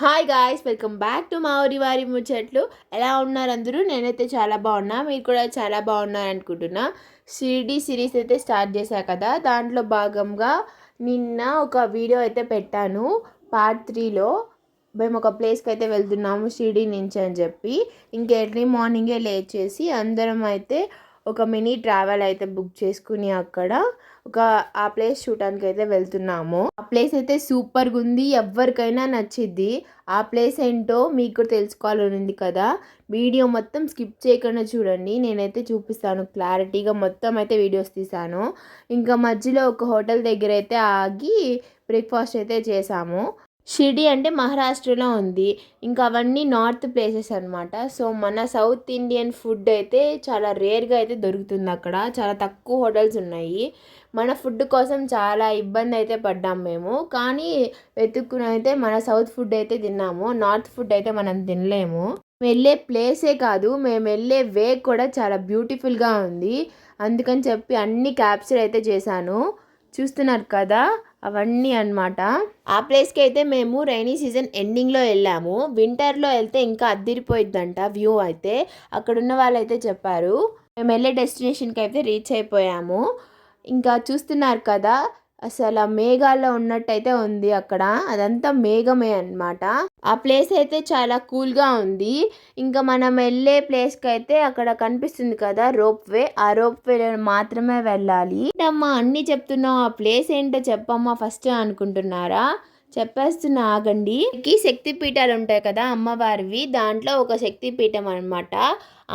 Hi guys, welcome back to మా ఊరి వారి ముచ్చట్లు. ఎలా ఉన్నారు అందరూ? నేనైతే చాలా బాగున్నా, మీరు కూడా చాలా బాగున్నారు అనుకుంటున్నా. షిరిడి సిరీస్ అయితే స్టార్ట్ చేశా కదా, దాంట్లో భాగంగా నిన్న ఒక వీడియో అయితే పెట్టాను. పార్ట్ 3లో మేము ఒక ప్లేస్కి అయితే వెళ్తున్నాము షిరిడి నుంచి అని చెప్పి. ఇంకా ఎర్లీ మార్నింగే లేచేసి అందరం అయితే ఒక మినీ ట్రావెల్ అయితే బుక్ చేసుకుని అక్కడ ఆ ప్లేస్ చూడటానికి అయితే వెళ్తున్నాము. ఆ ప్లేస్ అయితే సూపర్గా ఉంది, ఎవరికైనా నచ్చిద్ది. ఆ ప్లేస్ ఏంటో మీకు కూడా తెలుసుకోవాలని ఉంది కదా, వీడియో మొత్తం స్కిప్ చేయకుండా చూడండి. నేనైతే చూపిస్తాను క్లారిటీగా, మొత్తం అయితే వీడియోస్ తీసాను. ఇంకా మధ్యలో ఒక హోటల్ దగ్గర అయితే ఆగి బ్రేక్ఫాస్ట్ అయితే చేసాము. షిరిడి అంటే మహారాష్ట్రలో ఉంది. ఇంకా అవన్నీ నార్త్ ప్లేసెస్ అనమాట. సో మన సౌత్ ఇండియన్ ఫుడ్ అయితే చాలా రేర్గా అయితే దొరుకుతుంది అక్కడ. చాలా తక్కువ హోటల్స్ ఉన్నాయి. మన ఫుడ్ కోసం చాలా ఇబ్బంది అయితే పడ్డాం మేము. కానీ వెతుక్కుని అయితే మన సౌత్ ఫుడ్ అయితే తిన్నాము. నార్త్ ఫుడ్ అయితే మనం తినలేము. వెళ్ళే ప్లేసే కాదు, మేము వెళ్ళే వే కూడా చాలా బ్యూటిఫుల్గా ఉంది. అందుకని చెప్పి అన్ని క్యాప్చర్ అయితే చేశాను. చూస్తున్నారు కదా, అవన్నీ అన్నమాట. ఆ ప్లేస్కి అయితే మేము రైనీ సీజన్ ఎండింగ్లో వెళ్ళాము. వింటర్లో వెళ్తే ఇంకా అద్దిరిపోయిద్దంట వ్యూ అయితే, అక్కడున్న వాళ్ళు అయితే చెప్పారు. మేము వెళ్ళే డెస్టినేషన్కి అయితే రీచ్ అయిపోయాము. ఇంకా చూస్తున్నారు కదా, అసలు మేఘాల్లో ఉన్నట్టయితే ఉంది అక్కడ. అదంతా మేఘమే అన్నమాట. ఆ ప్లేస్ అయితే చాలా కూల్గా ఉంది. ఇంకా మనం వెళ్ళే ప్లేస్కి అయితే అక్కడ కనిపిస్తుంది కదా రోప్ వే, ఆ రోప్ వే మాత్రమే వెళ్ళాలి. అమ్మా అన్నీ చెప్తున్నావు, ఆ ప్లేస్ ఏంటో చెప్పమ్మా ఫస్ట్ అనుకుంటున్నారా? చెప్పేస్తున్నా ఆగండి. శక్తి పీఠాలు ఉంటాయి కదా అమ్మవారివి, దాంట్లో ఒక శక్తి పీఠం అనమాట.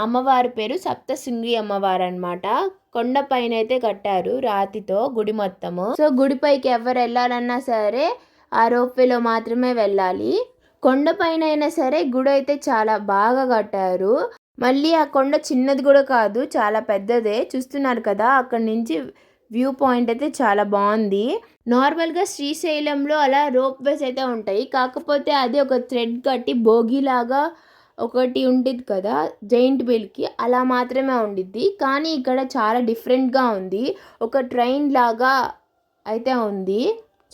అమ్మవారి పేరు సప్తశృంగి అమ్మవారు అనమాట. కొండ పైన అయితే కట్టారు రాతితో గుడి మొత్తము. సో గుడిపైకి ఎవరు వెళ్ళాలన్నా సరే ఆ రోప్వేలో మాత్రమే వెళ్ళాలి. కొండ పైన అయినా సరే గుడి అయితే చాలా బాగా కట్టారు. మళ్ళీ ఆ కొండ చిన్నది కూడా కాదు, చాలా పెద్దదే. చూస్తున్నారు కదా, అక్కడ నుంచి వ్యూ పాయింట్ అయితే చాలా బాగుంది. నార్మల్గా శ్రీశైలంలో అలా రోప్ వేస్ అయితే ఉంటాయి, కాకపోతే అది ఒక థ్రెడ్ కట్టి భోగిలాగా ఒకటి ఉండిద్ది కదా జైంట్ వీల్కి, అలా మాత్రమే ఉండిద్ది. కానీ ఇక్కడ చాలా డిఫరెంట్గా ఉంది, ఒక ట్రైన్ లాగా అయితే ఉంది.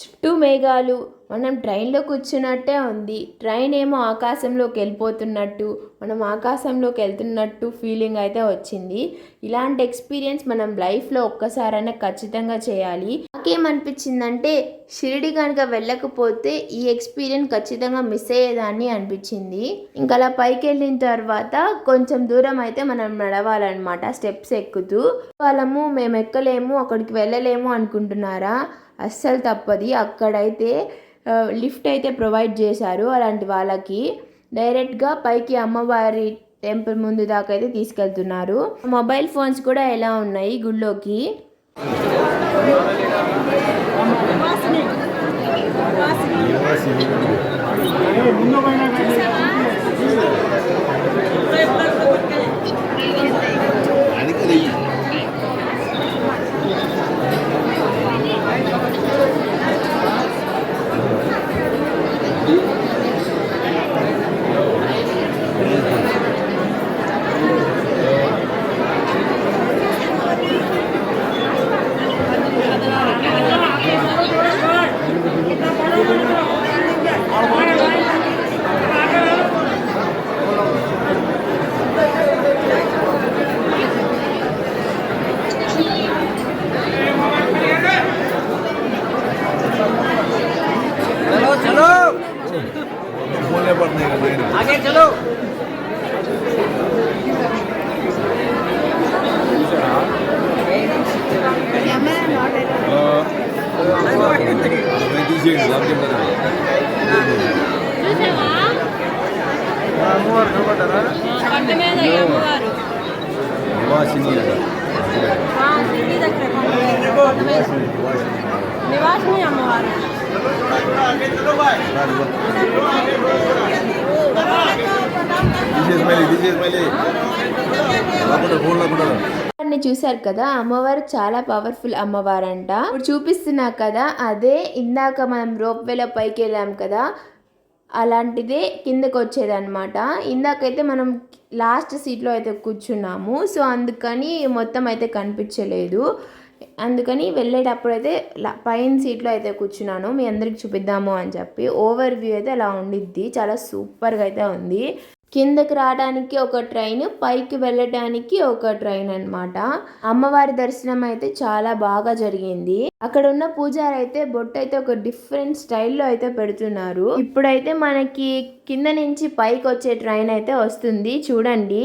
చుట్టూ మేఘాలు, మనం ట్రైన్లో కూర్చున్నట్టే ఉంది. ట్రైన్ ఏమో ఆకాశంలోకి వెళ్ళిపోతున్నట్టు, మనం ఆకాశంలోకి వెళ్తున్నట్టు ఫీలింగ్ అయితే వచ్చింది. ఇలాంటి ఎక్స్పీరియన్స్ మనం లైఫ్లో ఒక్కసారైనా ఖచ్చితంగా చేయాలి. నాకేమనిపించిందంటే షిరిడి కనుక వెళ్ళకపోతే ఈ ఎక్స్పీరియన్స్ ఖచ్చితంగా మిస్ అయ్యేదాన్ని అనిపించింది. ఇంకా అలా పైకి వెళ్ళిన తర్వాత కొంచెం దూరం అయితే మనం నడవాలన్నమాట, స్టెప్స్ ఎక్కుతూ. వాళ్ళము మేము ఎక్కలేము, అక్కడికి వెళ్ళలేము అనుకుంటున్నారా? అస్సలు తప్పది. అక్కడైతే లిఫ్ట్ అయితే ప్రొవైడ్ చేశారు. అలాంటి వాళ్ళకి డైరెక్ట్గా పైకి అమ్మవారి టెంపుల్ ముందు దాకా అయితే తీసుకెళ్తున్నారు. మొబైల్ ఫోన్స్ కూడా ఎలా ఉన్నాయి గుళ్ళోకి. आगे चलो। నివాసిని అమ్మవారు. చూసారు కదా, అమ్మవారు చాలా పవర్ఫుల్ అమ్మవారంట. ఇప్పుడు చూపిస్తున్నా కదా, అదే ఇందాక మనం రోప్ వేలో పైకి వెళ్ళాం కదా, అలాంటిదే కిందకు వచ్చేదన్నమాట. ఇందాకైతే మనం లాస్ట్ సీట్లో అయితే కూర్చున్నాము, సో అందుకని మొత్తం అయితే కనిపించలేదు. అందుకని వెళ్ళేటప్పుడు అయితే పైన సీట్లో అయితే కూర్చున్నాను, మీ అందరికి చూపిద్దాము అని చెప్పి. ఓవర్ వ్యూ అయితే అలా ఉండిద్ది, చాలా సూపర్గా అయితే ఉంది. కిందకి రావడానికి ఒక ట్రైన్, పైకి వెళ్ళటానికి ఒక ట్రైన్ అన్నమాట. అమ్మవారి దర్శనం అయితే చాలా బాగా జరిగింది. అక్కడ ఉన్న పూజారి అయితే బొట్టు అయితే ఒక డిఫరెంట్ స్టైల్లో అయితే పెడుతున్నారు. ఇప్పుడైతే మనకి కింద నుంచి పైకి వచ్చే ట్రైన్ అయితే వస్తుంది చూడండి.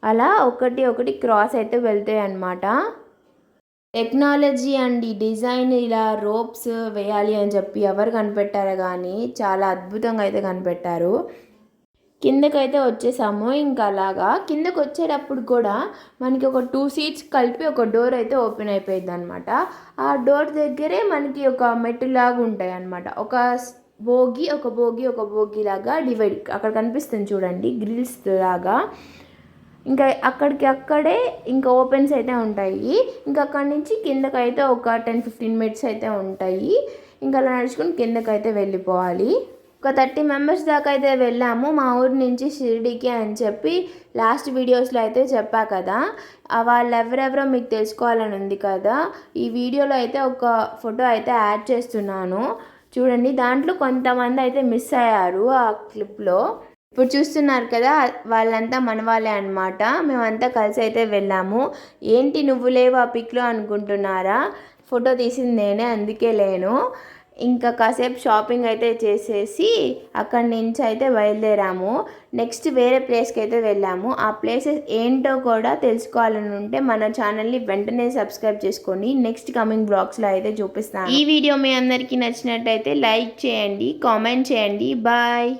అలా ఒకటి క్రాస్ అయితే వెళ్తాయి అన్నమాట. టెక్నాలజీ అండ్ ఈ డిజైన్ ఇలా రోప్స్ వేయాలి అని చెప్పి ఎవరు కనిపెట్టారో కానీ చాలా అద్భుతంగా అయితే కనిపెట్టారు. కిందకైతే వచ్చేసాము. ఇంకా అలాగా కిందకు వచ్చేటప్పుడు కూడా మనకి ఒక 2 సీట్స్ కలిపి ఒక డోర్ అయితే ఓపెన్ అయిపోయింది అనమాట. ఆ డోర్ దగ్గరే మనకి ఒక మెట్టులాగా ఉంటాయి అన్నమాట. ఒక బోగి లాగా డివైడ్ అక్కడ కనిపిస్తుంది చూడండి, గ్రిల్స్ లాగా. ఇంకా అక్కడే ఇంకా ఓపెన్స్ అయితే ఉంటాయి. ఇంకా అక్కడి నుంచి కిందకైతే ఒక 10-15 మినిట్స్ అయితే ఉంటాయి. ఇంకా అలా నడుచుకుని కిందకైతే వెళ్ళిపోవాలి. ఒక 30 మెంబర్స్ దాకా అయితే వెళ్ళాము మా ఊరి నుంచి షిరిడీకి అని చెప్పి లాస్ట్ వీడియోస్లో అయితే చెప్పా కదా. వాళ్ళు ఎవరెవరో మీకు తెలుసుకోవాలని ఉంది కదా, ఈ వీడియోలో అయితే ఒక ఫోటో అయితే యాడ్ చేస్తున్నాను చూడండి. దాంట్లో కొంతమంది అయితే మిస్ అయ్యారు ఆ క్లిప్లో. ఇప్పుడు చూస్తున్నారు కదా, వాళ్ళంతా మన వాళ్ళే అనమాట. మేమంతా కలిసి అయితే వెళ్ళాము. ఏంటి నువ్వు లేవు ఆ పిక్లో అనుకుంటున్నారా? ఫోటో తీసింది నేనే, అందుకే లేను. ఇంకా కాసేపు షాపింగ్ అయితే చేసేసి అక్కడి నుంచి అయితే బయలుదేరాము. నెక్స్ట్ వేరే ప్లేస్కి అయితే వెళ్ళాము. ఆ ప్లేసెస్ ఏంటో కూడా తెలుసుకోవాలని ఉంటే మన ఛానల్ని వెంటనే సబ్స్క్రైబ్ చేసుకొని నెక్స్ట్ కమింగ్ బ్లాగ్స్లో అయితే చూపిస్తాను. ఈ వీడియో మీ అందరికీ నచ్చినట్టయితే లైక్ చేయండి, కామెంట్ చేయండి. బాయ్.